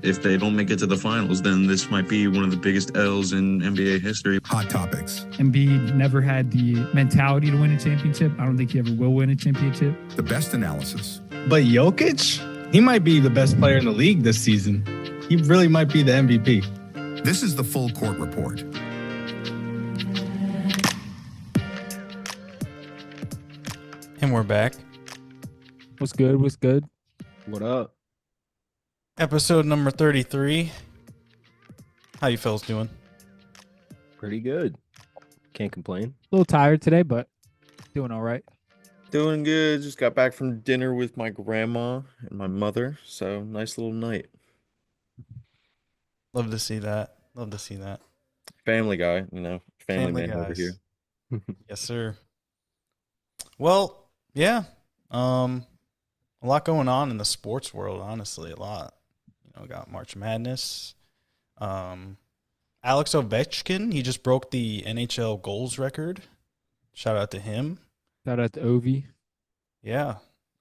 if they don't make it to the finals, then this might be one of the biggest L's in NBA history. Hot topics. Embiid never had the mentality to win a championship. I don't think he ever will win a championship. The best analysis. But Jokic, he might be the best player in the league this season. He really might be the MVP. This is the Full Court Report. And we're back. What's good? What's good? What up? Episode number 33. How you fellas doing? Pretty good. Can't complain. A little tired today, but doing all right. Doing good. Just got back from dinner with my grandma and my mother. So nice little night. Love to see that. Love to see that. Family guy, family man over guys. here. Yes, sir. Well, yeah. A lot going on in the sports world, honestly, a lot. We got March Madness. Alex Ovechkin, he just broke the NHL goals record. Shout out to him. Shout out to Ovi. Yeah.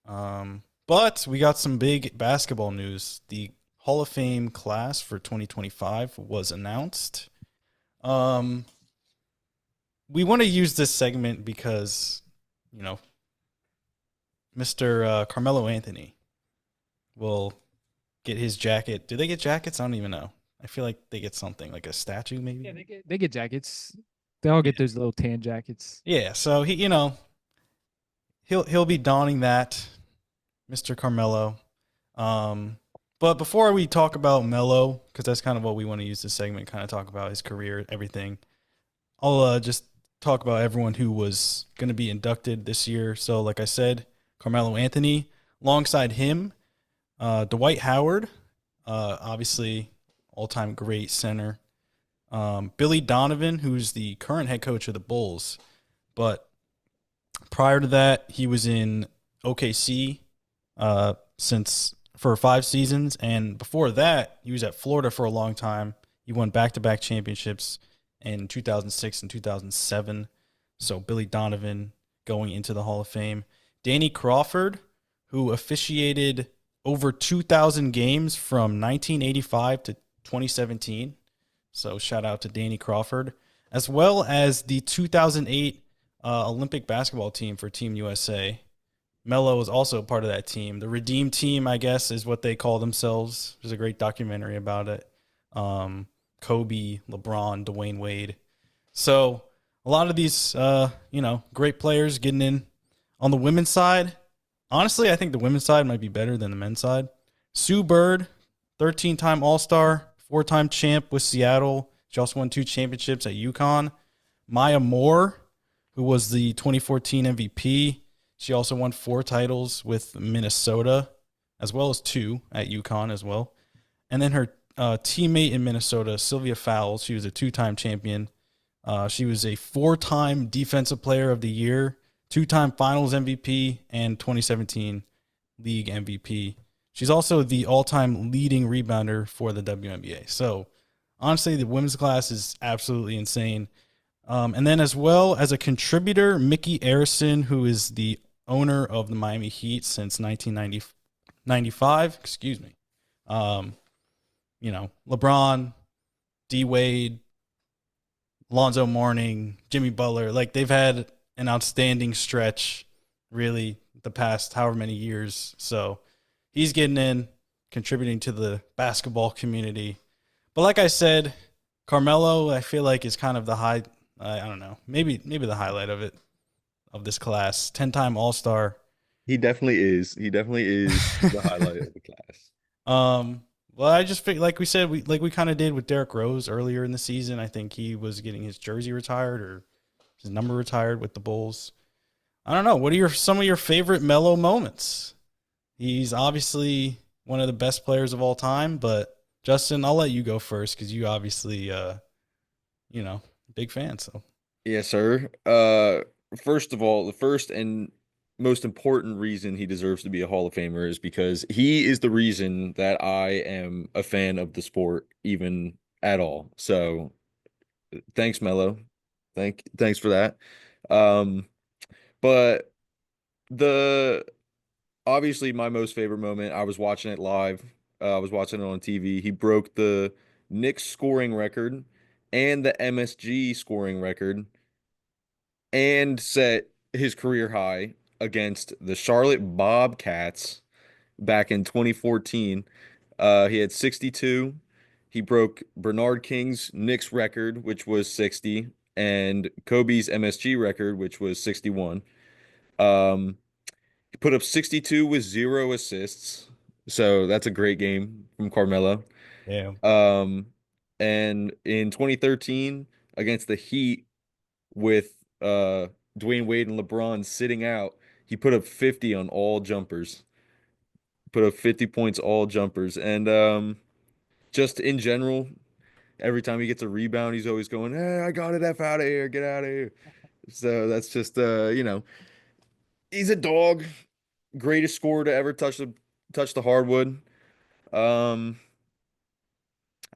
But we got some big basketball news. The Hall of Fame class for 2025 was announced. We want to use this segment because, Mr. Carmelo Anthony will get his jacket. Do they get jackets? I don't even know. I feel like they get something, like a statue maybe. Yeah, they get jackets. They all get those little tan jackets. Yeah, so he'll be donning that, Mr. Carmelo. But before we talk about Melo, because that's kind of what we want to use this segment, kind of talk about his career, everything. I'll just talk about everyone who was going to be inducted this year. So, like I said, Carmelo Anthony, alongside him, Dwight Howard, obviously all-time great center. Billy Donovan, who's the current head coach of the Bulls, but prior to that, he was in OKC for 5 seasons, and before that, he was at Florida for a long time. He won back-to-back championships in 2006 and 2007. So Billy Donovan going into the Hall of Fame. Danny Crawford, who officiated over 2,000 games from 1985 to 2017. So shout out to Danny Crawford, as well as the 2008 Olympic basketball team for Team USA. Melo was also part of that team. The Redeem Team, I guess, is what they call themselves. There's a great documentary about it. Kobe, LeBron, Dwayne Wade. So a lot of these, great players getting in. On the women's side, honestly, I think the women's side might be better than the men's side. Sue Bird, 13-time All-Star, 4-time champ with Seattle. She also won 2 championships at UConn. Maya Moore, who was the 2014 MVP. She also won 4 titles with Minnesota, as well as 2 at UConn as well. And then her teammate in Minnesota, Sylvia Fowles, she was a 2-time champion. She was a 4-time Defensive Player of the Year, 2-time Finals MVP, and 2017 League MVP. She's also the all-time leading rebounder for the WNBA. So, honestly, the women's class is absolutely insane. And then as well as a contributor, Mickey Arison, who is the owner of the Miami Heat since 1995. Excuse me. LeBron, D. Wade, Lonzo Mourning, Jimmy Butler, they've had an outstanding stretch, really, the past however many years. So he's getting in, contributing to the basketball community. But like I said, Carmelo, I feel like is kind of the high. I don't know, maybe the highlight of this class. 10-time All-Star. He definitely is. He definitely is the highlight of the class. Well, I just figured, like we said, we kind of did with Derrick Rose earlier in the season. I think he was getting his jersey retired or his number retired with the Bulls. I don't know. What are some of your favorite Melo moments? He's obviously one of the best players of all time, but Justin, I'll let you go first because you obviously, big fan. So Yes, sir. First of all, the first and most important reason he deserves to be a Hall of Famer is because he is the reason that I am a fan of the sport, even at all. So thanks, Melo. Thanks for that. But obviously my most favorite moment, I was watching it live I was watching it on TV. He broke the Knicks scoring record and the MSG scoring record and set his career high against the Charlotte Bobcats back in 2014. He had 62. He broke Bernard King's Knicks record, which was 60, and Kobe's MSG record, which was 61. Um, he put up 62 with 0 assists. So that's a great game from Carmelo. Yeah. Um, and in 2013 against the Heat with Dwayne Wade and LeBron sitting out, he put up 50 on all jumpers. Put up 50 points all jumpers. And just in general, every time he gets a rebound, he's always going, "Hey, I got it, F out of here, get out of here." So that's just he's a dog. Greatest scorer to ever touch the hardwood. Um,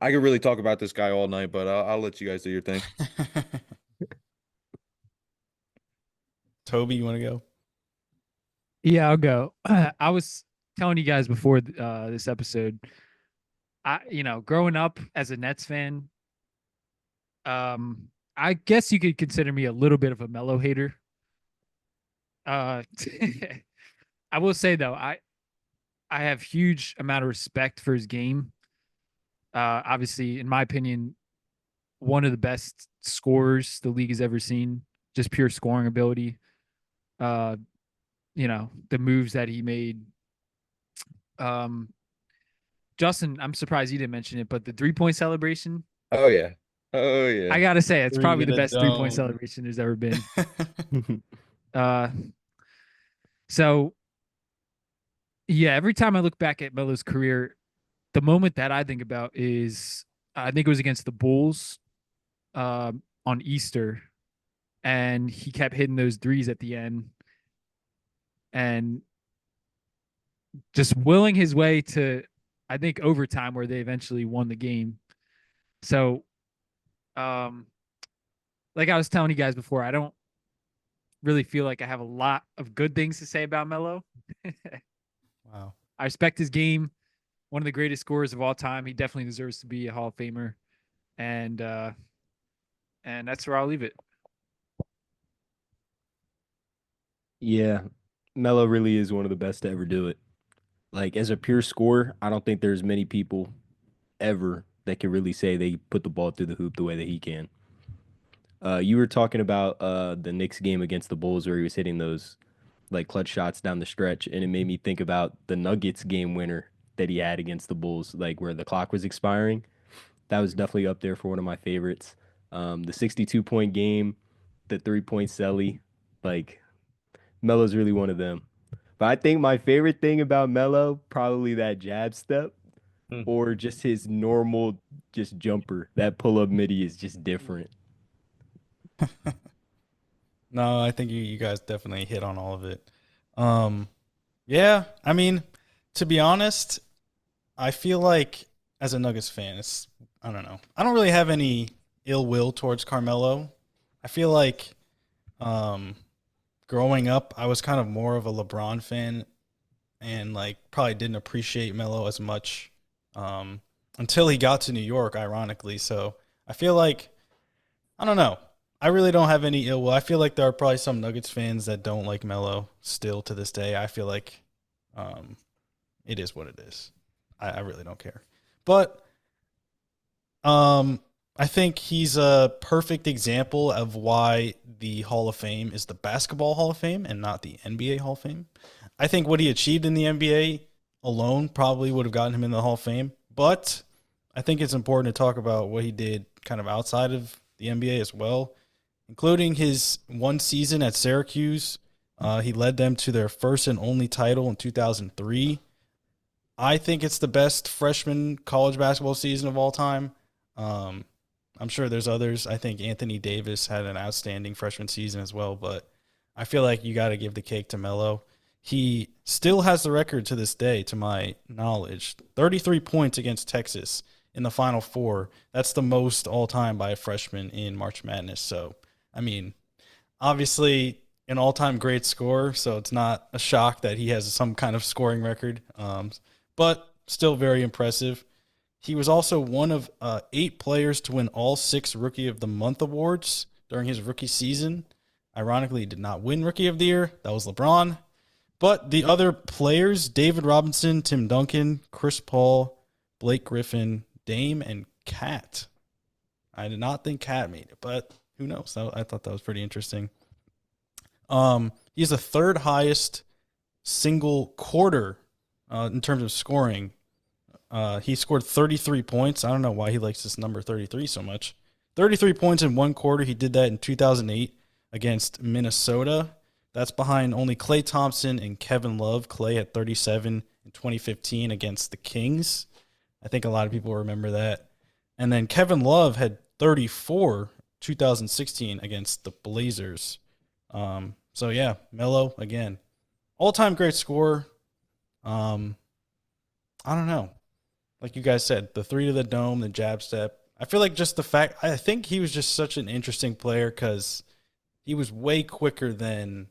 I could really talk about this guy all night, but I'll let you guys do your thing. Toby, you want to go? Yeah, I'll go. I was telling you guys before this episode, growing up as a Nets fan, I guess you could consider me a little bit of a Melo hater. I will say though, I have huge amount of respect for his game. Obviously, in my opinion, one of the best scorers the league has ever seen. Just pure scoring ability. The moves that he made. Justin, I'm surprised you didn't mention it, but the 3-point celebration. Oh yeah. Oh yeah. I gotta say, it's Three probably in the a best dome. 3-point celebration there's ever been. So yeah, every time I look back at Melo's career, the moment that I think about is I think it was against the Bulls on Easter, and he kept hitting those threes at the end and just willing his way to, I think, overtime where they eventually won the game. So, like I was telling you guys before, I don't really feel like I have a lot of good things to say about Melo. Wow. I respect his game. One of the greatest scorers of all time. He definitely deserves to be a Hall of Famer. And that's where I'll leave it. Yeah, Melo really is one of the best to ever do it. Like as a pure scorer, I don't think there's many people ever that can really say they put the ball through the hoop the way that he can. You were talking about the Knicks game against the Bulls where he was hitting those like clutch shots down the stretch, and it made me think about the Nuggets game winner that he had against the Bulls, like where the clock was expiring. That was definitely up there for one of my favorites. The 62-point game, the 3-point celly, like Melo's really one of them. But I think my favorite thing about Melo, probably that jab step Hmm. or just his normal just jumper. That pull-up midi is just different. No, I think you guys definitely hit on all of it. Yeah, I mean, to be honest, I feel like as a Nuggets fan, I don't know. I don't really have any ill will towards Carmelo. I feel like growing up, I was kind of more of a LeBron fan and like probably didn't appreciate Melo as much until he got to New York, ironically. So I feel like, I don't know. I really don't have any ill will. I feel like there are probably some Nuggets fans that don't like Melo still to this day. I feel like it is what it is. I really don't care. But I think he's a perfect example of why the Hall of Fame is the Basketball Hall of Fame and not the NBA Hall of Fame. I think what he achieved in the NBA alone probably would have gotten him in the Hall of Fame. But I think it's important to talk about what he did kind of outside of the NBA as well, including his one season at Syracuse. He led them to their first and only title in 2003. I think it's the best freshman college basketball season of all time. I'm sure there's others. I think Anthony Davis had an outstanding freshman season as well, but I feel like you got to give the cake to Melo. He still has the record to this day, to my knowledge, 33 points against Texas in the Final Four. That's the most all-time by a freshman in March Madness. So, I mean, obviously an all-time great scorer, so it's not a shock that he has some kind of scoring record. But still very impressive. He was also one of 8 players to win all 6 Rookie of the Month awards during his rookie season. Ironically, he did not win Rookie of the Year. That was LeBron. But the other players, David Robinson, Tim Duncan, Chris Paul, Blake Griffin, Dame, and Cat. I did not think Cat made it, but who knows? I thought that was pretty interesting. He's the 3rd highest single quarter in terms of scoring. He scored 33 points. I don't know why he likes this number 33 so much. 33 points in 1 quarter. He did that in 2008 against Minnesota. That's behind only Klay Thompson and Kevin Love. Klay had 37 in 2015 against the Kings. I think a lot of people remember that. And then Kevin Love had 34 2016 against the Blazers. So yeah, Melo again, all-time great scorer. I don't know. Like you guys said, the 3 to the dome, the jab step. I feel like just the fact, I think he was just such an interesting player because he was way quicker than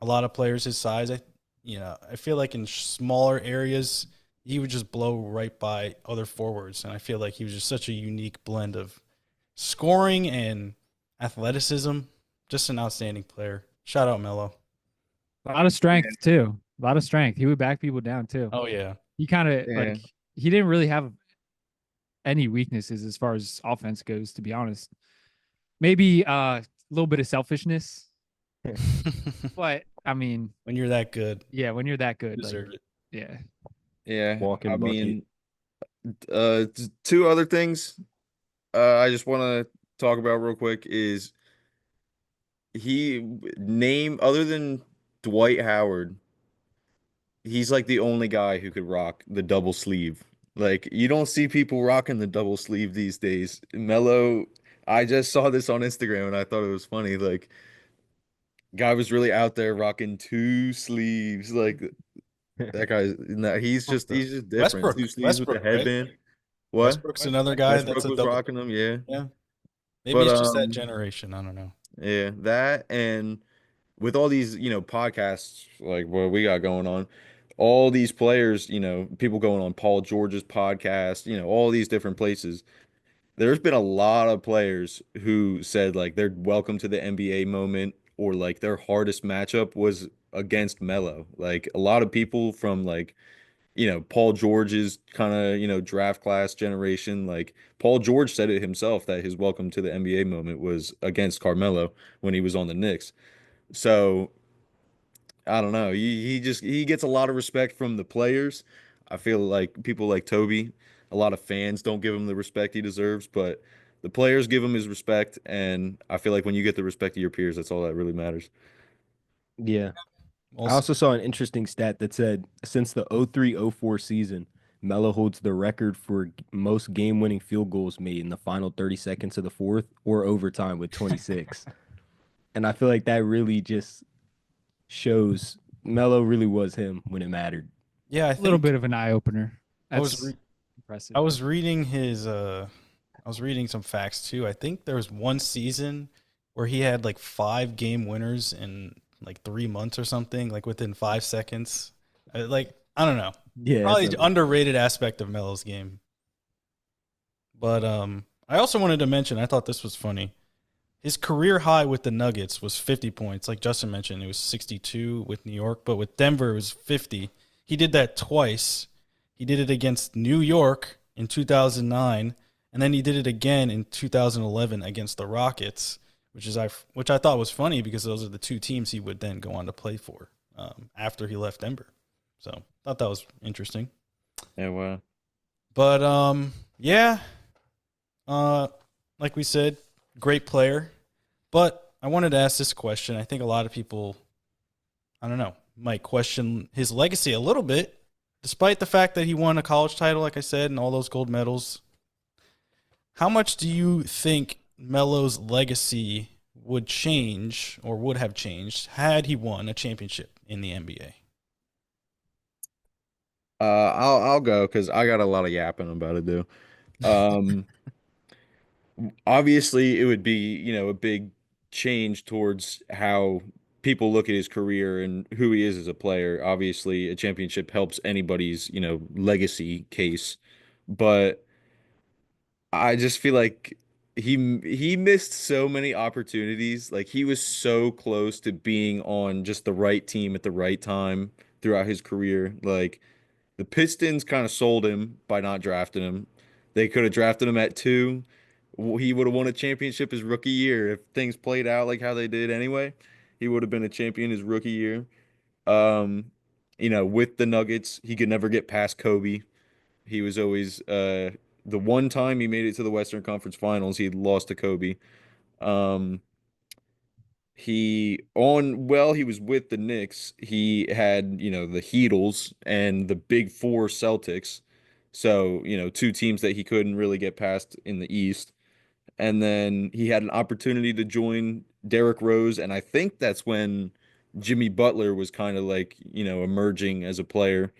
a lot of players his size. I feel like in smaller areas, he would just blow right by other forwards. And I feel like he was just such a unique blend of scoring and athleticism. Just an outstanding player. Shout out Melo. A lot of strength too. A lot of strength. He would back people down too. Oh yeah. He kind of Yeah. like he didn't really have any weaknesses as far as offense goes, to be honest. Maybe a little bit of selfishness, but I mean, When you're that good, yeah, when you're that you good, deserve like, it. yeah. Yeah. Walking I bucket. mean, 2 other things I just want to talk about real quick is other than Dwight Howard, he's like the only guy who could rock the double sleeve. Like you don't see people rocking the double sleeve these days. Melo, I just saw this on Instagram and I thought it was funny. Like guy was really out there rocking 2 sleeves. Like that guy's no, he's just different. Westbrook. 2 sleeves with the Westbrook, right? headband. What? Westbrook's another guy that's Westbrook a was double. rocking them, yeah. Yeah. Maybe But it's just that generation. I don't know. yeah, that and with all these, podcasts like what we got going on, all these players, people going on Paul George's podcast, all these different places. There's been a lot of players who said like they're welcome to the NBA moment or like their hardest matchup was against Melo. Like a lot of people from like, Paul George's kind of, draft class generation. Like Paul George said it himself that his welcome to the NBA moment was against Carmelo when he was on the Knicks. So I don't know. He gets a lot of respect from the players. I feel like people like Toby, a lot of fans don't give him the respect he deserves, but the players give him his respect, and I feel like when you get the respect of your peers, that's all that really matters. Yeah. I Also, also saw an interesting stat that said since the 03-04 season, Melo holds the record for most game-winning field goals made in the final 30 seconds of the fourth or overtime with 26. And I feel like that really just shows Melo really was him when it mattered. yeah, I A little think bit of an eye opener. I was That's impressive. I was reading his I was reading some facts too. I think there was one season where he had like 5 game winners in like 3 months or something, like within 5 seconds. I don't know. Yeah. Probably that's underrated aspect of Melo's game. But I also wanted to mention, I thought this was funny. His career high with the Nuggets was 50 points. Like Justin mentioned, it was 62 with New York, but with Denver, it was 50. He did that twice. He did it against New York in 2009, and then he did it again in 2011 against the Rockets, which I thought was funny because those are the 2 teams he would then go on to play for after he left Denver. So I thought that was interesting. Yeah, wow. But yeah, like we said, great player. But I wanted to ask this question. I think a lot of people, I don't know, might question his legacy a little bit, despite the fact that he won a college title, like I said, and all those gold medals. How much do you think Melo's legacy would change or would have changed had he won a championship in the NBA? I'll go because I got a lot of yapping about it, though. Obviously, it would be, a big change towards how people look at his career and who he is as a player. Obviously, a championship helps anybody's, legacy case, but I just feel like he missed so many opportunities. Like he was so close to being on just the right team at the right time throughout his career. Like the Pistons kind of sold him by not drafting him. They could have drafted him at 2. He would have won a championship his rookie year if things played out like how they did anyway. He would have been a champion his rookie year. Um, with the Nuggets, he could never get past Kobe. He was always the one time he made it to the Western Conference Finals, he lost to Kobe. Um, he was with the Knicks, he had, the Heatles and the Big Four Celtics. So, two teams that he couldn't really get past in the East. And then he had an opportunity to join Derrick Rose, and I think that's when Jimmy Butler was kind of like, emerging as a player.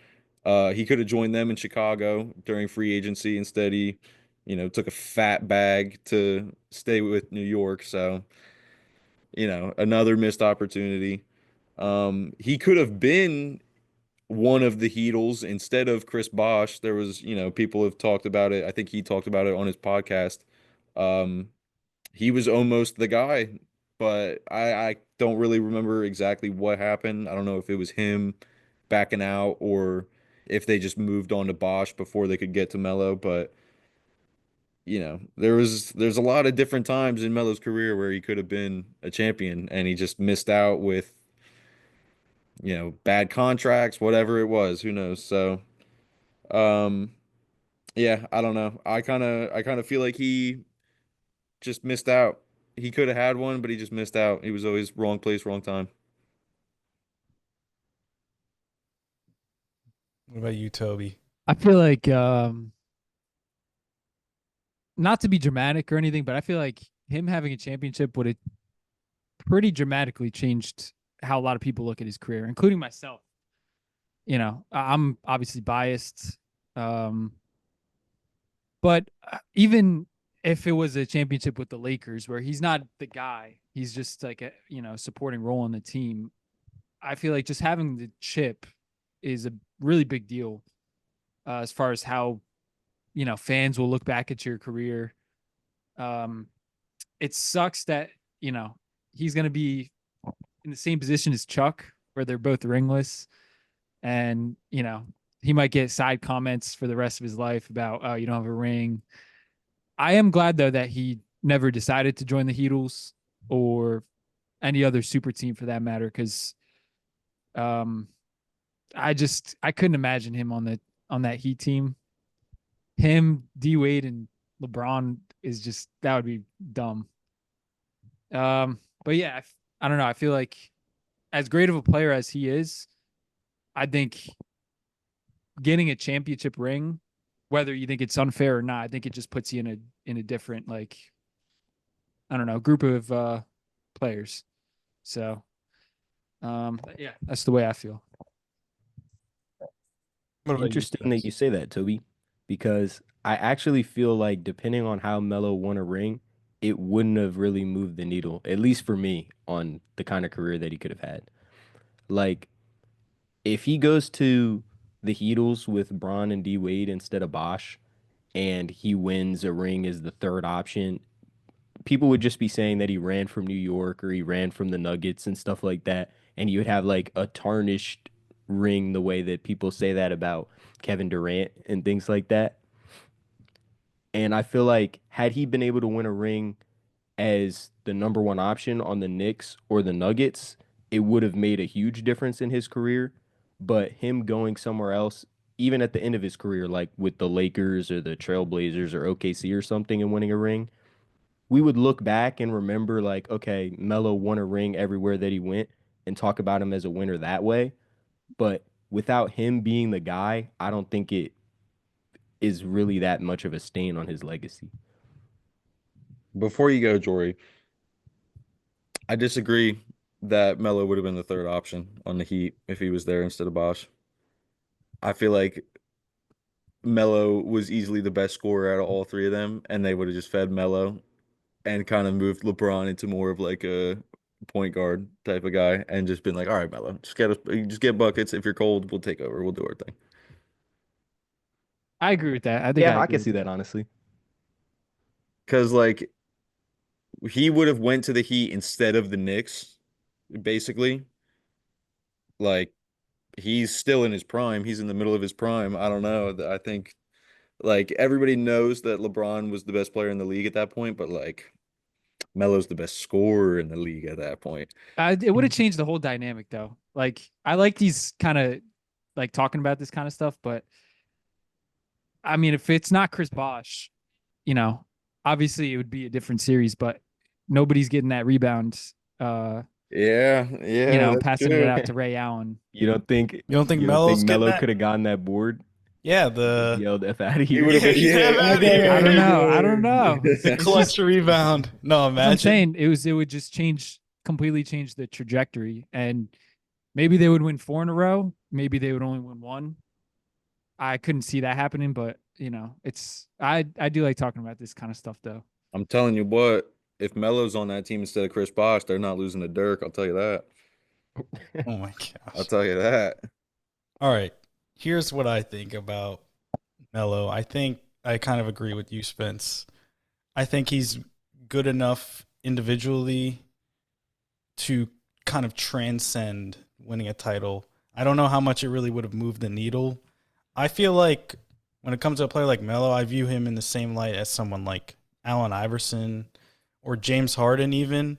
He could have joined them in Chicago during free agency. Instead, he, took a fat bag to stay with New York. So, another missed opportunity. He could have been one of the Heatles instead of Chris Bosh. There was, people have talked about it. I think he talked about it on his podcast. Um, he was almost the guy, but I don't really remember exactly what happened. I don't know if it was him backing out or if they just moved on to Bosch before they could get to Melo. But there's a lot of different times in Melo's career where he could have been a champion and he just missed out with bad contracts, whatever it was. Who knows? So, um, yeah, I don't know. I kind of feel like he just missed out. He could have had one, but he just missed out. He was always wrong place, wrong time. What about you, Toby? I feel like not to be dramatic or anything, but I feel like him having a championship would have pretty dramatically changed how a lot of people look at his career, including myself. I'm obviously biased. But even if it was a championship with the Lakers where he's not the guy, he's just like a, supporting role on the team. I feel like just having the chip is a really big deal as far as how, fans will look back at your career. It sucks that, he's going to be in the same position as Chuck, where they're both ringless. And, he might get side comments for the rest of his life about, oh, you don't have a ring. I am glad, though, that he never decided to join the Heatles or any other super team for that matter, because I couldn't imagine him on that Heat team. Him, D Wade, and LeBron is just that would be dumb. But yeah, I don't know. I feel like as great of a player as he is, I think getting a championship ring, whether you think it's unfair or not, I think it just puts you in a different, like, I don't know, group of players. So yeah, that's the way I feel. What about you, Interesting that Chris? you say that, Toby, because I actually feel like depending on how Melo won a ring, it wouldn't have really moved the needle, at least for me, on the kind of career that he could have had. Like, if he goes to the Heatles with Braun and D Wade instead of Bosch, and he wins a ring as the third option, people would just be saying that he ran from New York or he ran from the Nuggets and stuff like that. And you would have like a tarnished ring the way that people say that about Kevin Durant and things like that. And I feel like had he been able to win a ring as the number one option on the Knicks or the Nuggets, it would have made a huge difference in his career. But him going somewhere else, even at the end of his career, like with the Lakers or the Trailblazers or OKC or something and winning a ring, we would look back and remember like, okay, Melo won a ring everywhere that he went and talk about him as a winner that way. But without him being the guy, I don't think it is really that much of a stain on his legacy. Before you go, Jory, I disagree that Melo would have been the third option on the Heat if he was there instead of Bosch. I feel like Melo was easily the best scorer out of all three of them, and they would have just fed Melo and kind of moved LeBron into more of like a point guard type of guy and just been like, all right, Melo, just get buckets. If you're cold, we'll take over. We'll do our thing. I agree with that. I think Yeah, I agree can with see that honestly. Because like he would have went to the Heat instead of the Knicks, basically. Like he's still in his prime. He's in the middle of his prime. I don't know. I think like everybody knows that LeBron was the best player in the league at that point, but like Melo's the best scorer in the league at that point. It would have changed the whole dynamic though. Like I like these kind of like talking about this kind of stuff, but I mean, if it's not Chris Bosh, you know, obviously it would be a different series, but nobody's getting that rebound. Yeah, You know, that's passing it true. out to Ray Allen. You don't think Melo's getting Melo that? could have gotten that board? Yeah, the Yelled F out of He here. would have been, Yeah, yeah. outta here. I don't know. I don't know. clutch rebound. No, That's what I'm imagine. saying it would just completely change the trajectory, and maybe they would win 4 in a row. Maybe they would only win 1. I couldn't see that happening, but you know, I do like talking about this kind of stuff though. I'm telling you what, if Melo's on that team instead of Chris Bosh, they're not losing to Dirk. I'll tell you that. Oh my I'll gosh. tell you that. All right. Here's what I think about Melo. I think I kind of agree with you, Spence. I think he's good enough individually to kind of transcend winning a title. I don't know how much it really would have moved the needle. I feel like when it comes to a player like Melo, I view him in the same light as someone like Allen Iverson or James Harden even.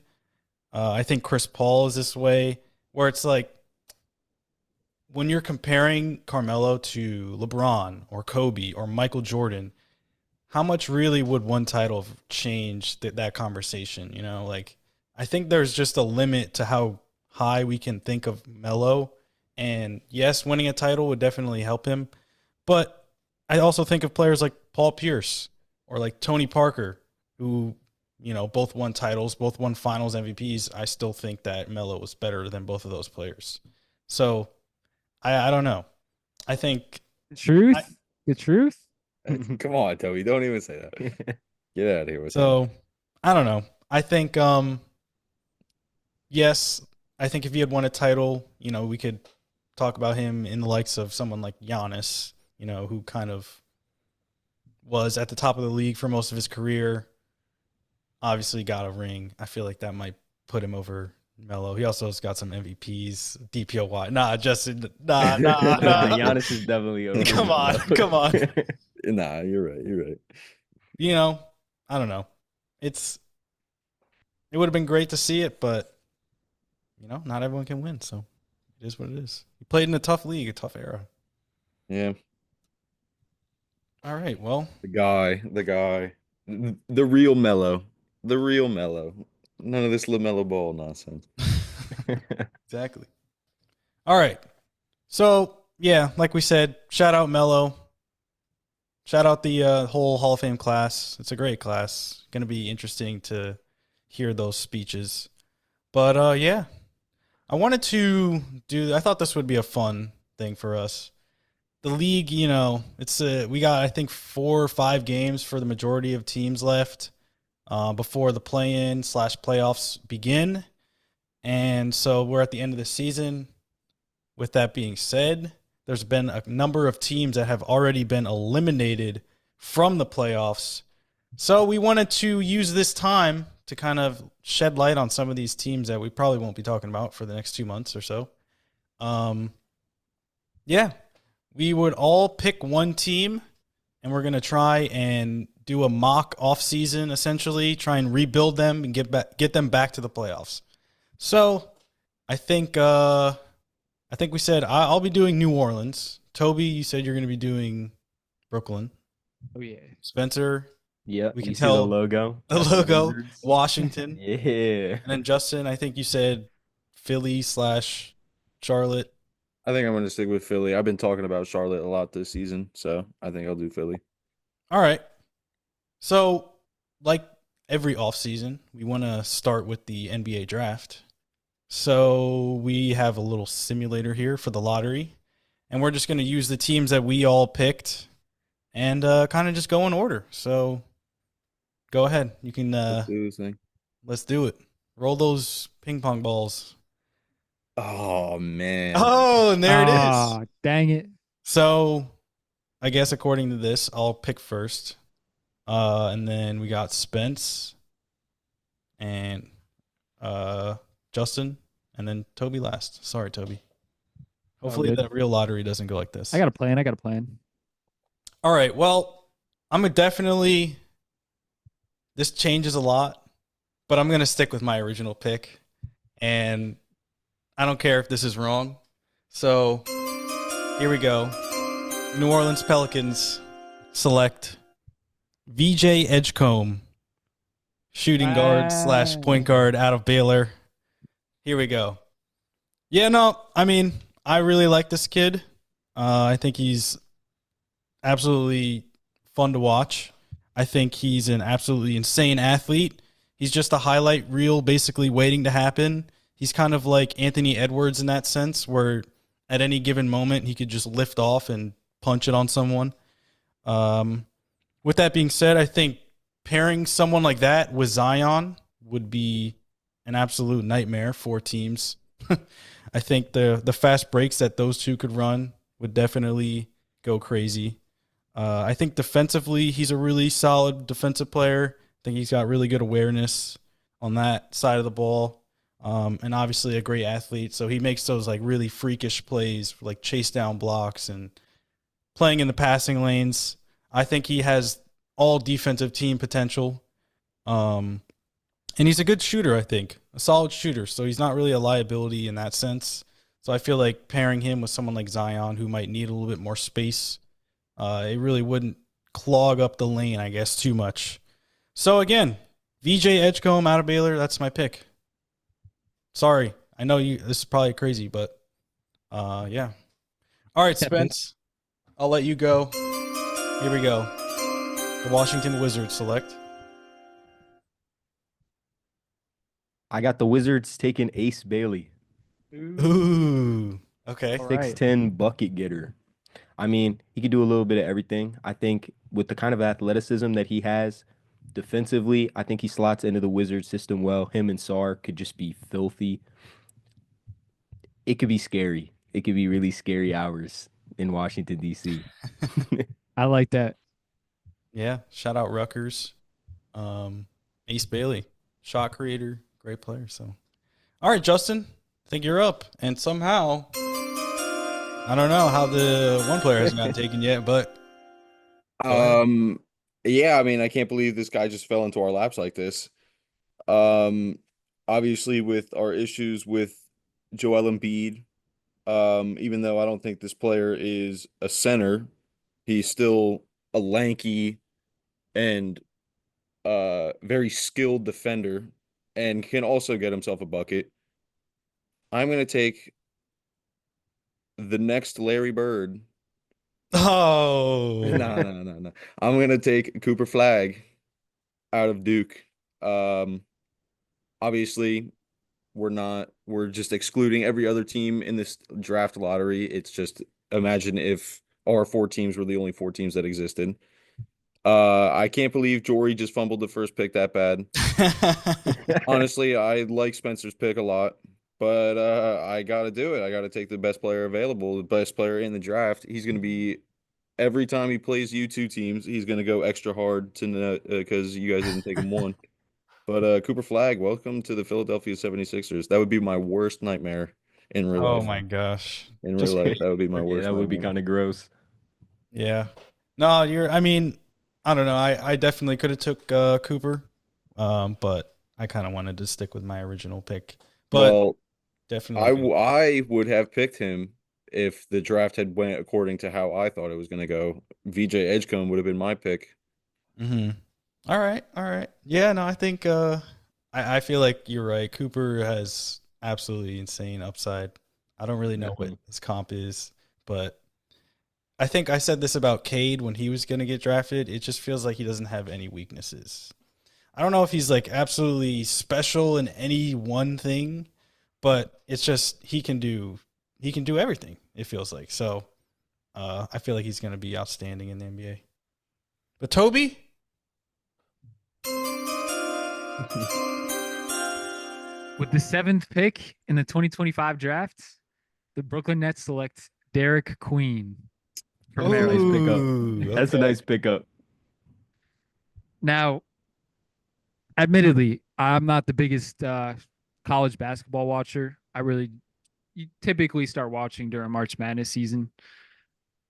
I think Chris Paul is this way, where it's like when you're comparing Carmelo to LeBron or Kobe or Michael Jordan, how much really would one title have changed that conversation? You know, like I think there's just a limit to how high we can think of Melo. And yes, winning a title would definitely help him. But I also think of players like Paul Pierce or like Tony Parker, who, you know, both won titles, both won finals MVPs. I still think that Melo was better than both of those players. So I don't know. I think The truth. Come on, Toby. Don't even say that. Get out of here with so. I don't know. I think yes, I think if he had won a title, you know, we could talk about him in the likes of someone like Giannis, you know, who kind of was at the top of the league for most of his career. Obviously got a ring. I feel like that might put him over Melo. He also has got some MVPs, DPOY. Nah, Justin. Nah. Giannis is definitely over. Come on. that. Nah, you're right. You're right. You know, I don't know. It would have been great to see it, but you know, not everyone can win, so it is what it is. He played in a tough league, a tough era. Yeah. All right, well, The guy, the real Melo, the real Melo. None of this LaMelo Ball nonsense. exactly. All right. So, yeah, like we said, shout out Melo. Shout out the whole Hall of Fame class. It's a great class. Going to be interesting to hear those speeches. But, yeah, I thought this would be a fun thing for us. The league, you know, we got, I think, 4 or 5 games for the majority of teams left before the play-in/playoffs begin. And so we're at the end of the season. With that being said, there's been a number of teams that have already been eliminated from the playoffs. So we wanted to use this time to kind of shed light on some of these teams that we probably won't be talking about for the next 2 months or so. Yeah, we would all pick one team, and we're going to try and do a mock offseason, essentially, try and rebuild them and get them back to the playoffs. So I think we said I'll be doing New Orleans. Toby, you said you're going to be doing Brooklyn. Oh yeah. Spencer, Yeah, we can you see tell the logo. the logo, Washington. Yeah. And then Justin, I think you said Philly/Charlotte. I think I'm going to stick with Philly. I've been talking about Charlotte a lot this season, so I think I'll do Philly. All right. So, like every offseason, we want to start with the NBA draft. So, we have a little simulator here for the lottery, and we're just going to use the teams that we all picked and kind of just go in order. So, go ahead. You can Let's do this thing. let's do it. Roll those ping pong balls. Oh man. Oh, and there it is. Ah, dang it. So I guess according to this, I'll pick first. And then we got Spence and Justin, and then Toby last. Sorry, Toby. Hopefully good. the real lottery doesn't go like this. I got a plan. All right. Well, I'm gonna definitely. This changes a lot, but I'm gonna stick with my original pick, and I don't care if this is wrong. So here we go. New Orleans Pelicans select VJ Edgecombe, shooting guard / point guard out of Baylor. Here we go. Yeah, no, I mean, I really like this kid. I think he's absolutely fun to watch. I think he's an absolutely insane athlete. He's just a highlight reel basically waiting to happen. He's kind of like Anthony Edwards in that sense, where at any given moment he could just lift off and punch it on someone. With that being said, I think pairing someone like that with Zion would be an absolute nightmare for teams. I think the fast breaks that those two could run would definitely go crazy. I think defensively, he's a really solid defensive player. I think he's got really good awareness on that side of the ball. And obviously a great athlete. So he makes those like really freakish plays, like chase down blocks and playing in the passing lanes. I think he has all defensive team potential. And he's a good shooter, I think, a solid shooter. So he's not really a liability in that sense. So I feel like pairing him with someone like Zion, who might need a little bit more space, it really wouldn't clog up the lane, I guess, too much. So again, VJ Edgecombe out of Baylor, that's my pick. Sorry, I know this is probably crazy, but yeah. All right, Spence, I'll let you go. Here we go. The Washington Wizards select. I got the Wizards taking Ace Bailey, Ooh, okay. 6'10" bucket getter. I mean, he could do a little bit of everything. I think with the kind of athleticism that he has defensively, I think he slots into the Wizards system well. Him and Sarr could just be filthy. It could be scary. It could be really scary hours in Washington, D.C. I like that. Yeah, shout out Rutgers. Ace Bailey, shot creator, great player. So, all right, Justin, I think you're up. And somehow, I don't know how the one player hasn't gotten taken yet, but yeah, I mean, I can't believe this guy just fell into our laps like this. Obviously with our issues with Joel Embiid, even though I don't think this player is a center, he's still a lanky and very skilled defender and can also get himself a bucket. I'm going to take the next Larry Bird. oh, No. I'm going to take Cooper Flag out of Duke. Obviously, we're just excluding every other team in this draft lottery. It's just imagine if our 4 teams were the only 4 teams that existed. I can't believe Jorie just fumbled the first pick that bad. Honestly, I like Spencer's pick a lot, but I got to do it. I got to take the best player available, the best player in the draft. He's going to be every time he plays U2 teams, he's going to go extra hard to because you guys didn't take him one. But Cooper Flag, welcome to the Philadelphia 76ers. That would be my worst nightmare in real life. Oh my gosh. In real life, that would be my Yeah, worst that would be nightmare. kind of gross. Yeah. No, I mean, I don't know. I definitely could have took Cooper, but I kind of wanted to stick with my original pick. But Well, definitely. I would have picked him if the draft had went according to how I thought it was going to go. VJ Edgecombe would have been my pick. Mm-hmm. All right. Yeah, no, I think I feel like you're right. Cooper has absolutely insane upside. I don't really know what his comp is, but I think I said this about Cade when he was going to get drafted. It just feels like he doesn't have any weaknesses. I don't know if he's like absolutely special in any one thing, but it's just he can do everything, it feels like. So I feel like he's going to be outstanding in the NBA. But Toby? With the 7th pick in the 2025 draft, the Brooklyn Nets select Derek Queen from That's a nice Maryland. pickup. Ooh, That's a okay. nice pickup. Now, admittedly, I'm not the biggest college basketball watcher. You typically start watching during March Madness season.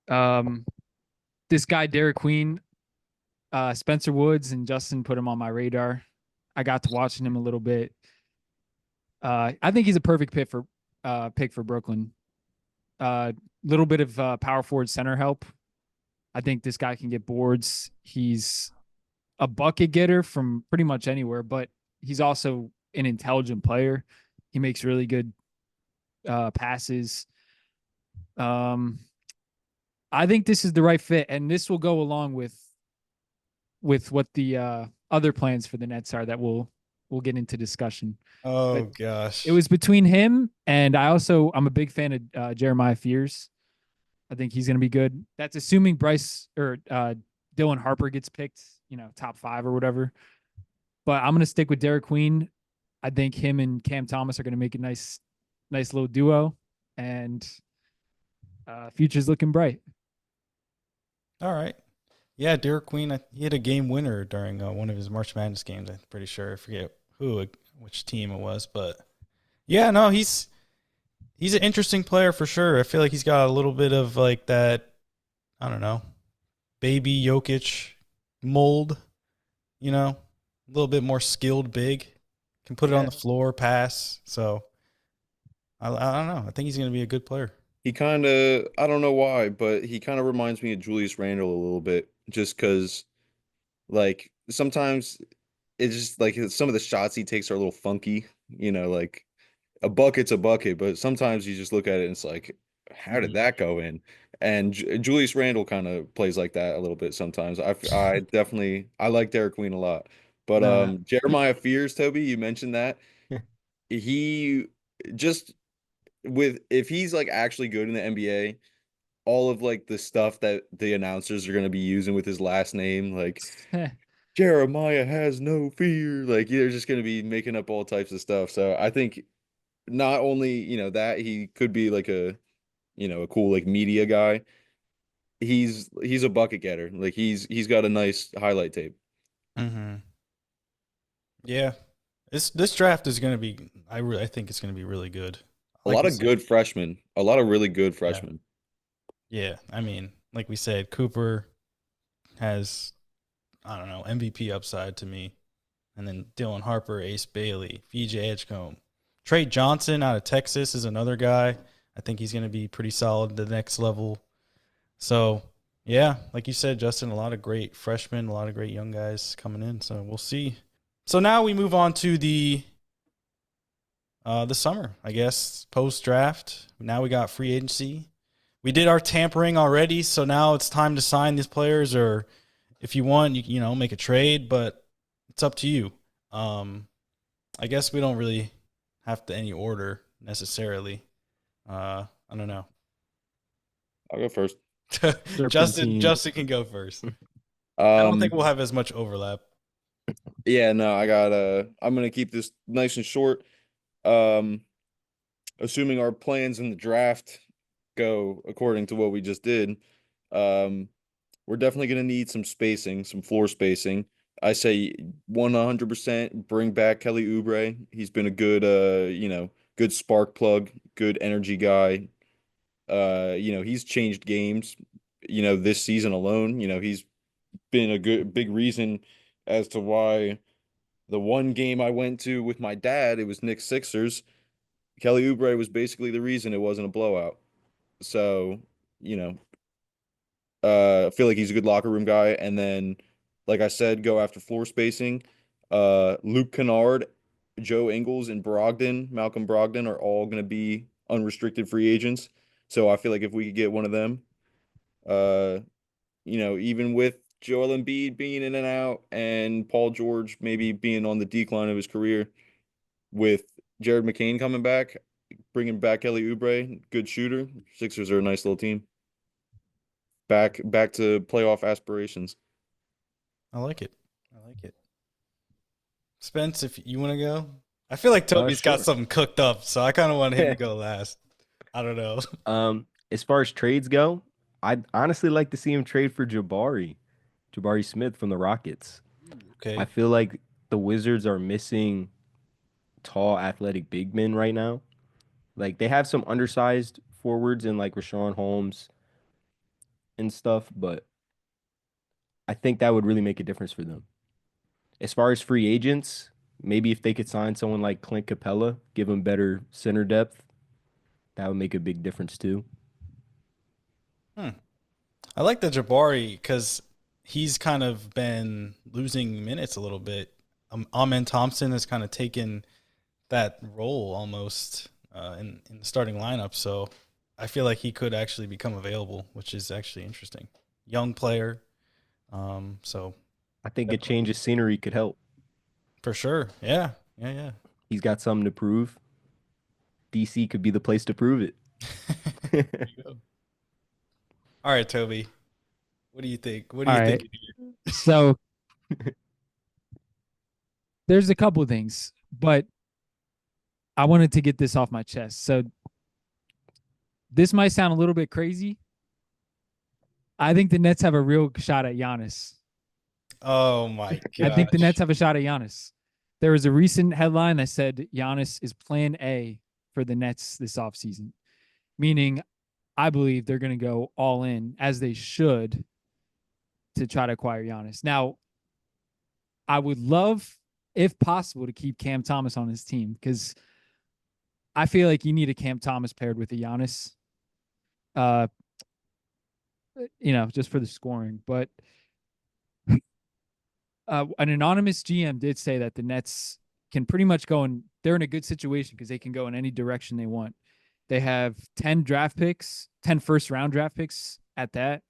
This guy, Derek Queen, Spencer Woods and Justin put him on my radar. I got to watching him a little bit. I think he's a perfect pick for Brooklyn. Little bit of power forward center help. I think this guy can get boards. He's a bucket getter from pretty much anywhere, but he's also an intelligent player. He makes really good passes. I think this is the right fit, and this will go along with what the other plans for the Nets are that we'll get into discussion. Oh But gosh. it was between him and I'm a big fan of Jeremiah Fears. I think he's going to be good. That's assuming Bryce or Dylan Harper gets picked, top 5 or whatever. But I'm going to stick with Derek Queen. I think him and Cam Thomas are going to make a nice little duo, and future's looking bright. All right. Yeah, Derek Queen, he had a game winner during one of his March Madness games. I'm pretty sure. I forget which team it was, but yeah, no, he's an interesting player for sure. I feel like he's got a little bit of like that, I don't know, baby Jokic mold, a little bit more skilled big, can put it on the floor, pass. So I don't know. I think he's going to be a good player. He kind of, I don't know why, but he kind of reminds me of Julius Randle a little bit, just because, like, sometimes it's just like some of the shots he takes are a little funky, like a bucket's a bucket, but sometimes you just look at it and it's like, how did that go in? And Julius Randle kind of plays like that a little bit sometimes. I definitely, I like Derek Queen a lot, but Nah. Jeremiah Fears, Toby, you mentioned that he just if he's like actually good in the NBA, all of like the stuff that the announcers are going to be using with his last name, like Jeremiah has no fear, like they're just going to be making up all types of stuff. So I think not only, that he could be like a cool like media guy, he's a bucket getter. Like he's got a nice highlight tape. Mm-hmm. Yeah. This draft is going to be, I think it's going to be really good. A Like lot we of said. good freshmen, a lot of really good Yeah. freshmen. Yeah, I mean, like we said, Cooper has, I don't know, MVP upside to me. And then Dylan Harper, Ace Bailey, VJ Edgecombe. Trey Johnson out of Texas is another guy. I think he's going to be pretty solid at the next level. So, yeah, like you said, Justin, a lot of great freshmen, a lot of great young guys coming in. So we'll see. So now we move on to the summer, I guess, post-draft. Now we got free agency. We did our tampering already, so now it's time to sign these players, or if you want, you make a trade, but it's up to you. I guess we don't really have to any order necessarily. I don't know. I'll go first. Justin can go first. I don't think we'll have as much overlap. Yeah, no, I'm gonna keep this nice and short. Assuming our plans in the draft go according to what we just did, we're definitely gonna need some spacing, some floor spacing. I say 100% bring back Kelly Oubre. He's been a good good spark plug, good energy guy. He's changed games, this season alone. He's been a good big reason as to why the one game I went to with my dad, it was Knicks Sixers. Kelly Oubre was basically the reason it wasn't a blowout. So, I feel like he's a good locker room guy. And then, like I said, go after floor spacing. Luke Kennard, Joe Ingles, and Malcolm Brogdon are all going to be unrestricted free agents. So I feel like if we could get one of them, uh, even with Joel Embiid being in and out and Paul George maybe being on the decline of his career, with Jared McCain coming back, bringing back Kelly Oubre, good shooter. Sixers are a nice little team. Back to playoff aspirations. I like it. Spence, if you want to go. I feel like Toby's got Sure. something cooked up, so I kind of want him to go last. I don't know. As far as trades go, I'd honestly like to see him trade for Jabari Smith from the Rockets. Okay. I feel like the Wizards are missing tall, athletic big men right now. Like they have some undersized forwards in like Rashawn Holmes and stuff, but I think that would really make a difference for them. As far as free agents, maybe if they could sign someone like Clint Capella, give him better center depth, that would make a big difference too. I like the Jabari because he's kind of been losing minutes a little bit. Amen Thompson has kind of taken that role almost in the starting lineup. So I feel like he could actually become available, which is actually interesting. Young player. So I think a change of scenery could help. for sure. Yeah. Yeah. He's got something to prove. DC could be the place to prove it. There you go. All right, Toby. What do you think? What do All you right. think? So there's a couple of things, but I wanted to get this off my chest. So this might sound a little bit crazy. I think the Nets have a real shot at Giannis. Oh my god. I think the Nets have a shot at Giannis. There was a recent headline that said Giannis is plan A for the Nets this offseason, meaning I believe they're going to go all in, as they should, to try to acquire Giannis. Now, I would love, if possible, to keep Cam Thomas on his team because I feel like you need a Cam Thomas paired with a Giannis, just for the scoring. But an anonymous GM did say that the Nets can pretty much go in. They're in a good situation because they can go in any direction they want. They have 10 draft picks, 10 first round draft picks at that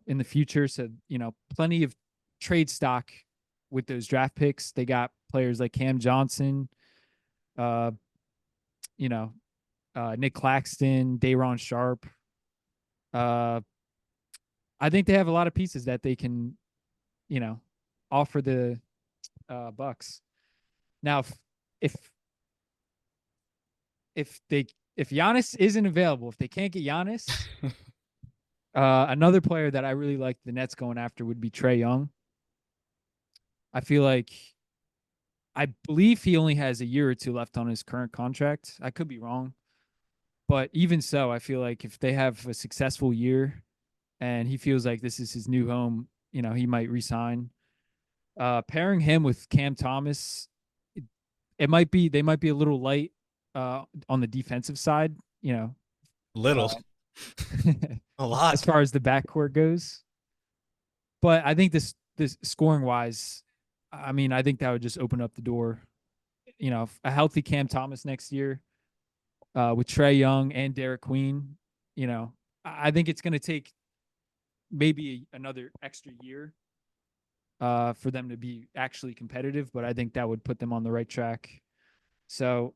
in the future. So, plenty of trade stock with those draft picks. They got players like Cam Johnson, Nick Claxton, Day'Ron Sharp. I think they have a lot of pieces that they can, offer the Bucks. Now, if Giannis isn't available, if they can't get Giannis, another player that I really like the Nets going after would be Trae Young. I believe he only has a year or two left on his current contract. I could be wrong. But even so, I feel like if they have a successful year and he feels like this is his new home, he might resign. Pairing him with Cam Thomas, they might be a little light on the defensive side, Little. A lot. as far as the backcourt goes. But I think this scoring wise, I think that would just open up the door. A healthy Cam Thomas next year with Trae Young and Derek Queen, I think it's going to take maybe another extra year for them to be actually competitive, but I think that would put them on the right track. So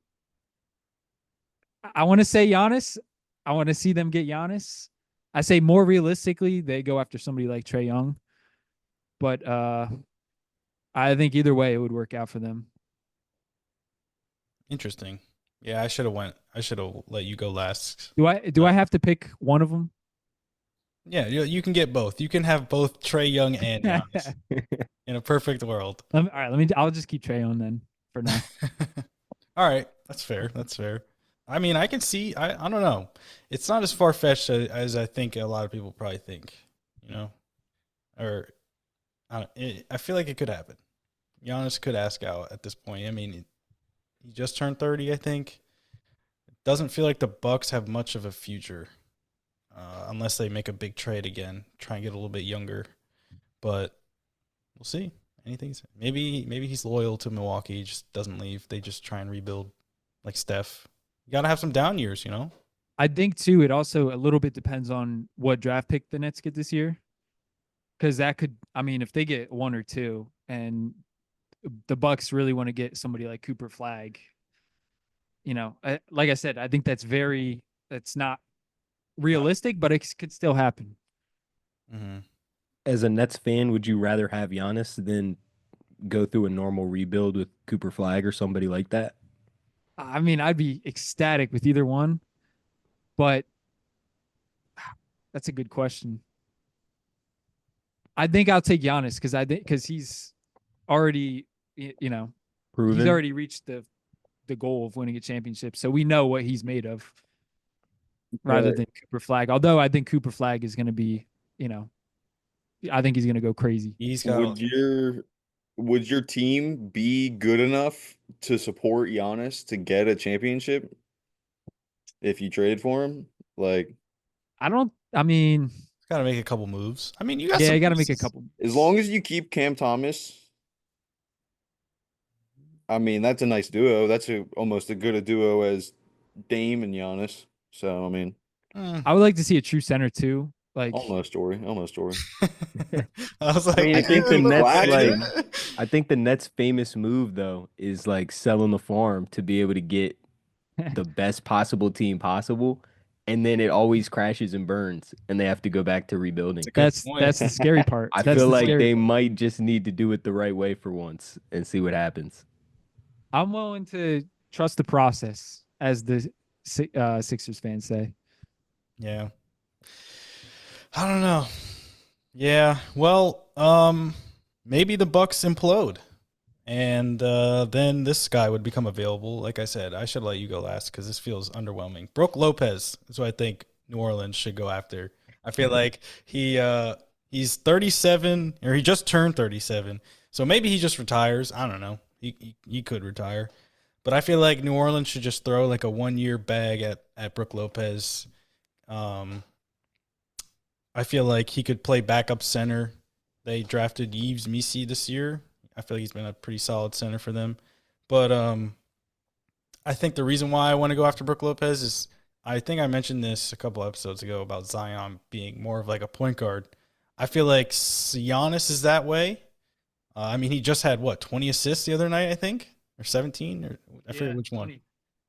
I want to say Giannis. I want to see them get Giannis. I say more realistically, they go after somebody like Trae Young. But I think either way, it would work out for them. Interesting. Yeah, I should have let you go last. Do I have to pick one of them? Yeah, you can get both. You can have both Trae Young and Giannis in a perfect world. All right, I'll just keep Trae on then for now. All right, that's fair. That's fair. I can see. I don't know. It's not as far fetched as I think a lot of people probably think. Or I feel like it could happen. Giannis could ask out at this point. He just turned 30, I think. It doesn't feel like the Bucks have much of a future unless they make a big trade again, try and get a little bit younger. But we'll see. Maybe he's loyal to Milwaukee, he just doesn't leave. They just try and rebuild like Steph. You got to have some down years, I think, too, it also a little bit depends on what draft pick the Nets get this year. Because that could, if they get one or two and the Bucks really want to get somebody like Cooper Flag, like I said, I think that's not realistic, but it could still happen. Mm-hmm. As a Nets fan, would you rather have Giannis than go through a normal rebuild with Cooper Flag or somebody like that? I mean, I'd be ecstatic with either one, but that's a good question. I think I'll take Giannis because he's already, you know, Proven. he's already reached the goal of winning a championship, so we know what he's made of, rather than Cooper Flag. Although I think Cooper Flag is going to be, I think he's going to go crazy. He's got Would your team be good enough to support Giannis to get a championship if you traded for him? Like, I mean, got to make a couple moves. I mean, you got yeah, some you got to make a pieces. couple. as long as you keep Cam Thomas, I mean, that's a nice duo. That's almost as good a duo as Dame and Giannis. So, I mean, I would like to see a true center too. Like, almost Jory. I was like, I mean, I think the Keep Nets flashing. I think the Nets' famous move though is like selling the farm to be able to get the best possible team possible, and then it always crashes and burns, and they have to go back to rebuilding. that's point. the scary part. I That's feel the like scary they part. might just need to do it the right way for once and see what happens. I'm willing to trust the process, as the Sixers fans say. Yeah. I don't know. Yeah. Well, maybe the Bucks implode, and then this guy would become available. Like I said, I should let you go last because this feels underwhelming. Brook Lopez is what I think New Orleans should go after. I feel like he's 37, or he just turned 37, so maybe he just retires. I don't know. He could retire, but I feel like New Orleans should just throw like a 1-year bag at Brook Lopez. I feel like he could play backup center. They drafted Yves Missi this year. I feel like he's been a pretty solid center for them. But I think the reason why I want to go after Brook Lopez is, I think I mentioned this a couple episodes ago about Zion being more of like a point guard. I feel like Giannis is that way. I mean, he just had 20 assists the other night, I think, or 17, or I forget which one. 20.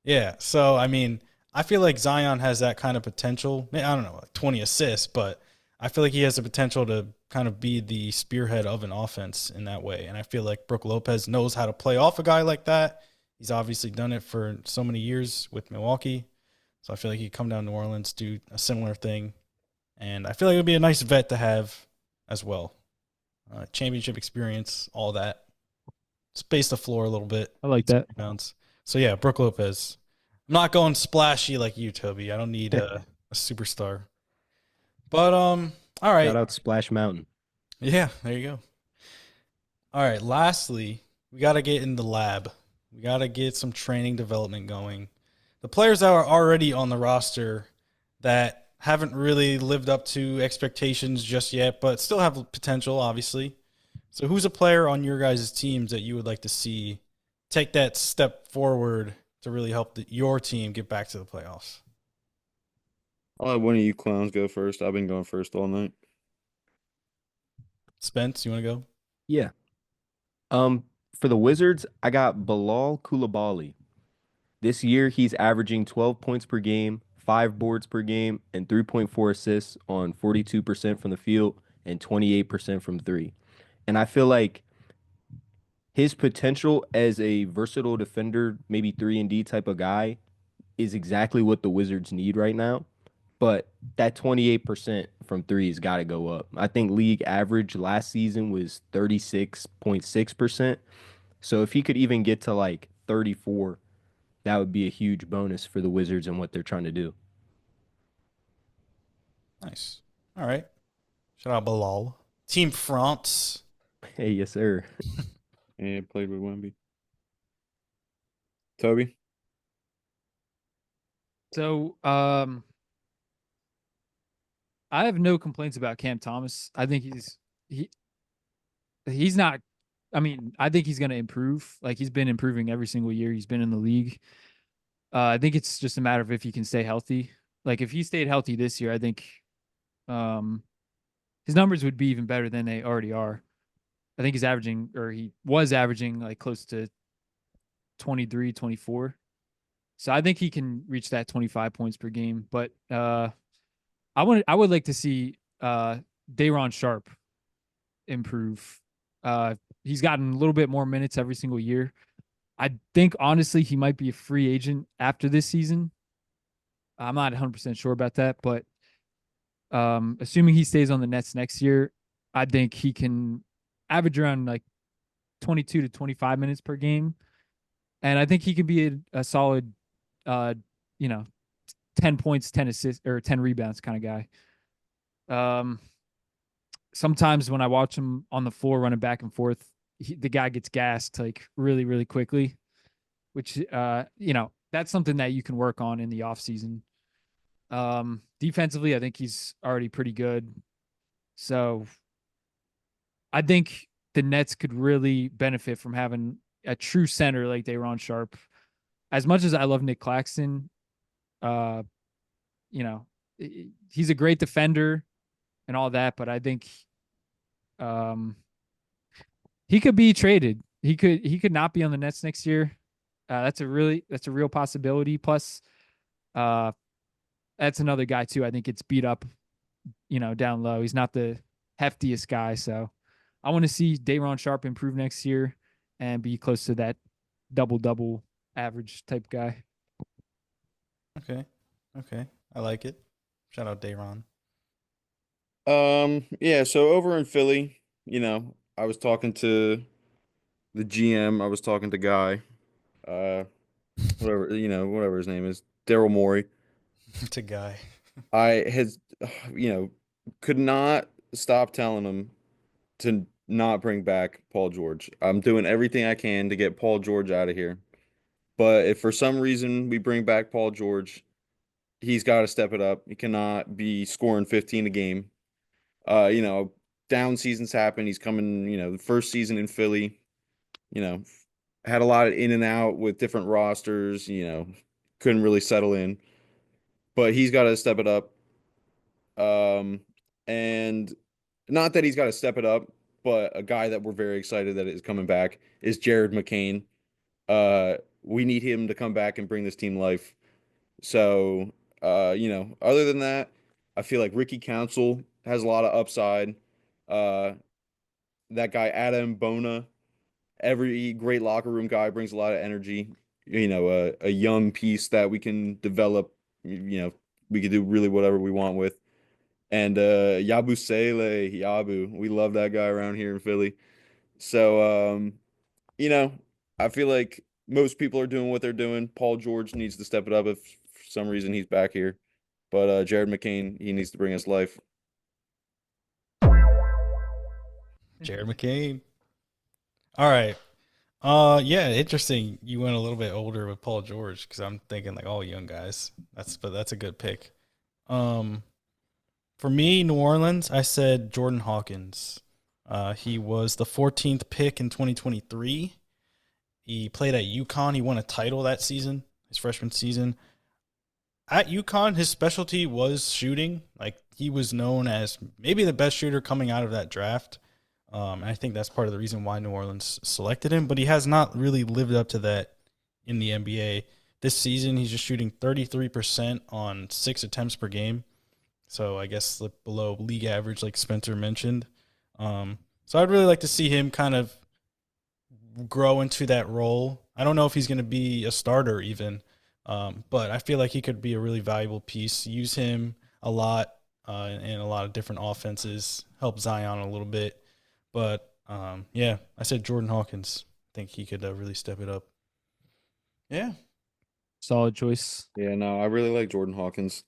Yeah. So, I mean, I feel like Zion has that kind of potential. I don't know, like 20 assists, but I feel like he has the potential to kind of be the spearhead of an offense in that way. And I feel like Brook Lopez knows how to play off a guy like that. He's obviously done it for so many years with Milwaukee. So I feel like he'd come down to New Orleans, do a similar thing. And I feel like it would be a nice vet to have as well. Championship experience, all that. Space the floor a little bit. I like that. Rebounds. So yeah, Brook Lopez. I'm not going splashy like you, Toby. I don't need a superstar. But all right. Shout out Splash Mountain. Yeah, there you go. All right, lastly, we got to get in the lab. We got to get some training development going. The players that are already on the roster that haven't really lived up to expectations just yet, but still have potential, obviously. So who's a player on your guys' teams that you would like to see take that step forward to really help your team get back to the playoffs? I'll let one of you clowns go first. I've been going first all night. Spence, you want to go? Yeah. For the Wizards, I got Bilal Coulibaly. This year, he's averaging 12 points per game, 5 boards per game, and 3.4 assists on 42% from the field and 28% from 3. And I feel like his potential as a versatile defender, maybe 3-and-D type of guy, is exactly what the Wizards need right now. But that 28% from 3 has got to go up. I think league average last season was 36.6%. So if he could even get to like 34, that would be a huge bonus for the Wizards and what they're trying to do. Nice. All right. Shout out Bilal. Team France. Hey, yes, sir. Yeah, played with Wemby. Toby? So, I have no complaints about Cam Thomas. I think he's not. I mean, I think he's going to improve. Like, he's been improving every single year he's been in the league. I think it's just a matter of if he can stay healthy. Like, if he stayed healthy this year, I think his numbers would be even better than they already are. I think he was averaging like close to 23, 24. So I think he can reach that 25 points per game. But I would like to see Day'Ron Sharp improve. He's gotten a little bit more minutes every single year. I think honestly he might be a free agent after this season. I'm not 100% sure about that, but assuming he stays on the Nets next year, I think he can average around like 22 to 25 minutes per game, and I think he can be a solid, uh, you know, 10 points, 10 assists, or 10 rebounds kind of guy. Sometimes when I watch him on the floor running back and forth, the guy gets gassed like really, really quickly, which, that's something that you can work on in the offseason. Defensively, I think he's already pretty good. So I think the Nets could really benefit from having a true center like Day'Ron Sharpe. As much as I love Nick Claxton, uh, he's a great defender and all that, but I think he could be traded. He could not be on the Nets next year. That's a real possibility. Plus, that's another guy too. I think it's beat up, down low. He's not the heftiest guy, so I want to see Day'Ron Sharpe improve next year and be close to that double average type guy. Okay. I like it. Shout out Day'Ron. Yeah, so over in Philly, I was talking to the GM, I was talking to Guy, whatever his name is, Daryl Morey. It's a guy. I has, could not stop telling him to not bring back Paul George. I'm doing everything I can to get Paul George out of here. But if for some reason we bring back Paul George, he's got to step it up. He cannot be scoring 15 a game. Down seasons happen. He's coming, the first season in Philly, had a lot of in and out with different rosters, couldn't really settle in. But he's got to step it up. And not that he's got to step it up, but a guy that we're very excited that is coming back is Jared McCain. We need him to come back and bring this team life. So, other than that, I feel like Ricky Council has a lot of upside. That guy, Adam Bona, every great locker room guy, brings a lot of energy. A young piece that we can develop, we can do really whatever we want with. And Yabu, we love that guy around here in Philly. So, I feel like most people are doing what they're doing. Paul George needs to step it up if for some reason he's back here. But Jared McCain, he needs to bring us life. Jared McCain. All right. Yeah, interesting. You went a little bit older with Paul George because I'm thinking like all young guys. But that's a good pick. For me, New Orleans, I said Jordan Hawkins. He was the 14th pick in 2023. He played at UConn. He won a title that season, his freshman season. At UConn, his specialty was shooting. Like, he was known as maybe the best shooter coming out of that draft. And I think that's part of the reason why New Orleans selected him. But he has not really lived up to that in the NBA. This season, he's just shooting 33% on 6 attempts per game. So I guess below league average, like Spencer mentioned. So I'd really like to see him kind of grow into that role. I don't know if he's going to be a starter even, but I feel like he could be a really valuable piece. Use him a lot in a lot of different offenses, help Zion a little bit. But, yeah, I said Jordan Hawkins. I think he could really step it up. Yeah. Solid choice. Yeah, no, I really like Jordan Hawkins.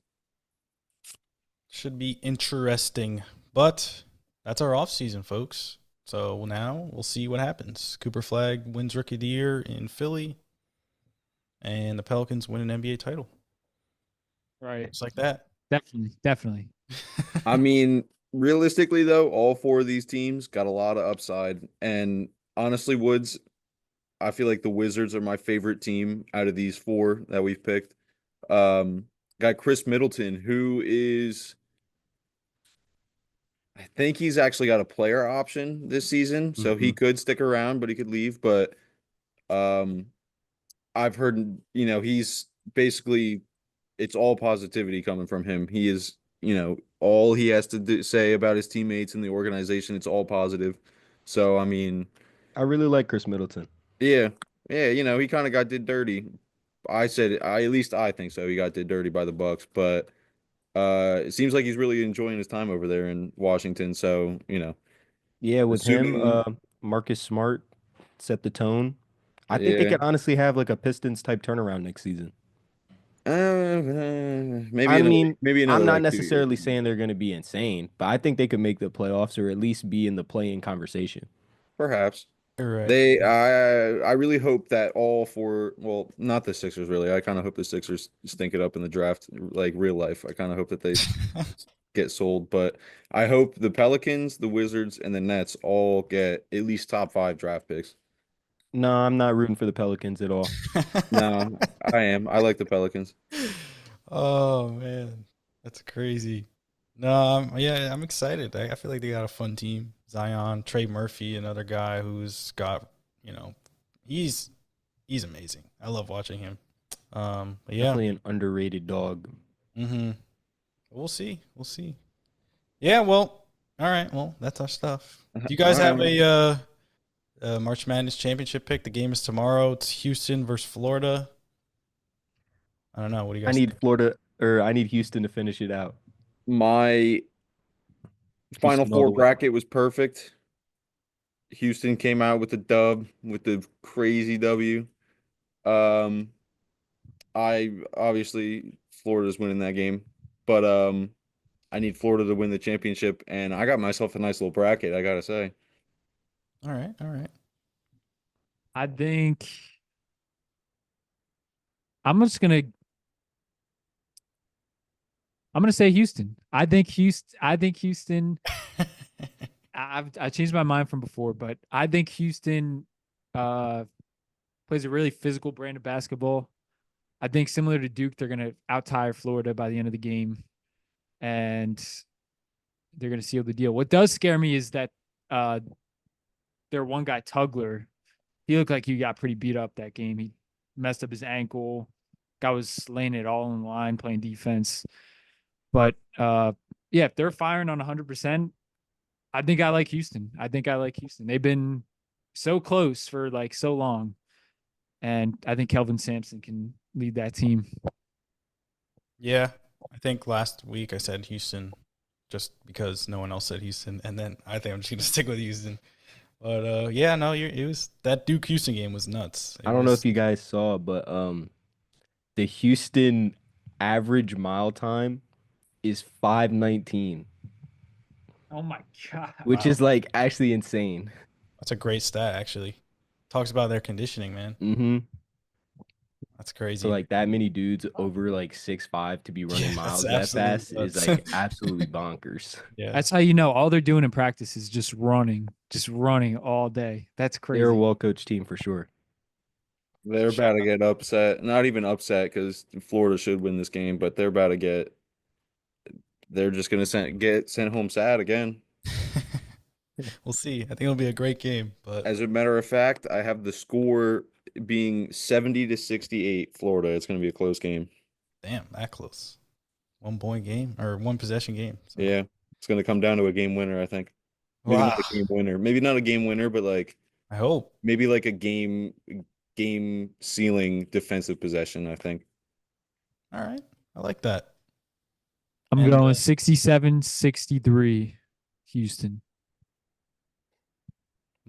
Should be interesting. But that's our offseason, folks. So now we'll see what happens. Cooper Flagg wins Rookie of the Year in Philly, and the Pelicans win an NBA title. Right. Just like that. Definitely. I mean, realistically, though, all 4 of these teams got a lot of upside. And honestly, Woods, I feel like the Wizards are my favorite team out of these 4 that we've picked. Got Chris Middleton, who is, I think he's actually got a player option this season, so he could stick around, but he could leave. But I've heard, he's basically, it's all positivity coming from him. He is, all he has to say about his teammates and the organization, it's all positive. So I mean, I really like Chris Middleton. yeah, yeah, he kind of got did dirty. At least I think so. He got did dirty by the Bucks, but it seems like he's really enjoying his time over there in Washington. So Yeah, with him, assuming, Marcus Smart set the tone. I think they yeah, could honestly have like a Pistons type turnaround next season. maybe I mean, maybe I'm another not like 2 years. necessarily saying they're going to be insane, but I think they could make the playoffs or at least be in the play-in conversation. Perhaps. You're right. I really hope that all four, well, not the Sixers really. I kind of hope the Sixers stink it up in the draft, like real life. I kind of hope that they get sold, but I hope the Pelicans, the Wizards, and the Nets all get at least top 5 draft picks. No, I'm not rooting for the Pelicans at all. No, I am. I like the Pelicans. Oh man, that's crazy. No, yeah, I'm excited. I feel like they got a fun team. Zion, Trey Murphy, another guy who's got, he's amazing. I love watching him. But yeah, Definitely an underrated dog. we'll see. We'll see. Yeah, well, all right. Well, that's our stuff. Do you guys have a March Madness championship pick? The game is tomorrow. It's Houston versus Florida. I don't know. What do you I guys need think? Florida or I need Houston to finish it out. My Final Houston all Four the way. bracket was perfect. Houston came out with the dub, with the crazy W. Um, I obviously Florida's winning that game, but I need Florida to win the championship, and I got myself a nice little bracket, I gotta say. All right. All right. I think I'm just gonna say Houston. I think Houston. I changed my mind from before, but I think Houston plays a really physical brand of basketball. I think similar to Duke, they're gonna out tire Florida by the end of the game, and they're gonna seal the deal. What does scare me is that their one guy Tugler, he looked like he got pretty beat up that game. He messed up his ankle. Guy was laying it all in line playing defense. But yeah, if they're firing on 100%, I think I like Houston. They've been so close for like so long. And I think Kelvin Sampson can lead that team. Yeah, I think last week I said Houston just because no one else said Houston, and then I think I'm just gonna stick with Houston. But yeah, no, it was that Duke Houston game was nuts. I don't know if you guys saw, but the Houston average mile time is 5:19, Oh my God. which Wow. is like actually insane. That's a great stat actually. Talks about their conditioning, man. Mm-hmm. That's crazy. So like that many dudes over like 6'5" to be running Yeah, miles that's that fast absolutely is nuts. like absolutely bonkers. Yeah. That's how you know all they're doing in practice is just running all day. That's crazy. They're a well-coached team for sure. They're about to get upset. Not even upset because Florida should win this game, but they're about to get. They're just gonna get sent home sad again. We'll see. I think it'll be a great game. But As a matter of fact, I have the score being 70-68 Florida. It's gonna be a close game. damn, that close. 1 point game or 1 possession game. So. Yeah, it's gonna come down to a game winner, I think. Maybe Wow. not a game winner. Maybe not a game winner, but like I hope. maybe like a game sealing defensive possession, I think. All right. I like that. I'm And, going 67-63 Houston.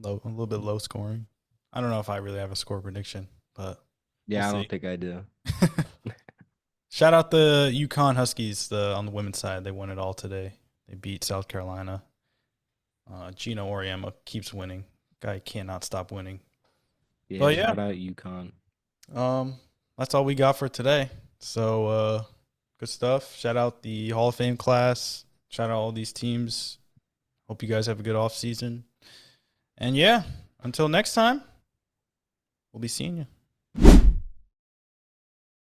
a little bit low scoring. I don't know if I really have a score prediction, but Yeah, We'll I see. don't think I do. shout out the UConn Huskies on the women's side. They won it all today. They beat South Carolina. Gino Oriema keeps winning. Guy cannot stop winning. Yeah, Well, yeah. shout out UConn. That's all we got for today. So good stuff. Shout out the Hall of Fame class. Shout out all these teams. Hope you guys have a good off season. And yeah, until next time, we'll be seeing you.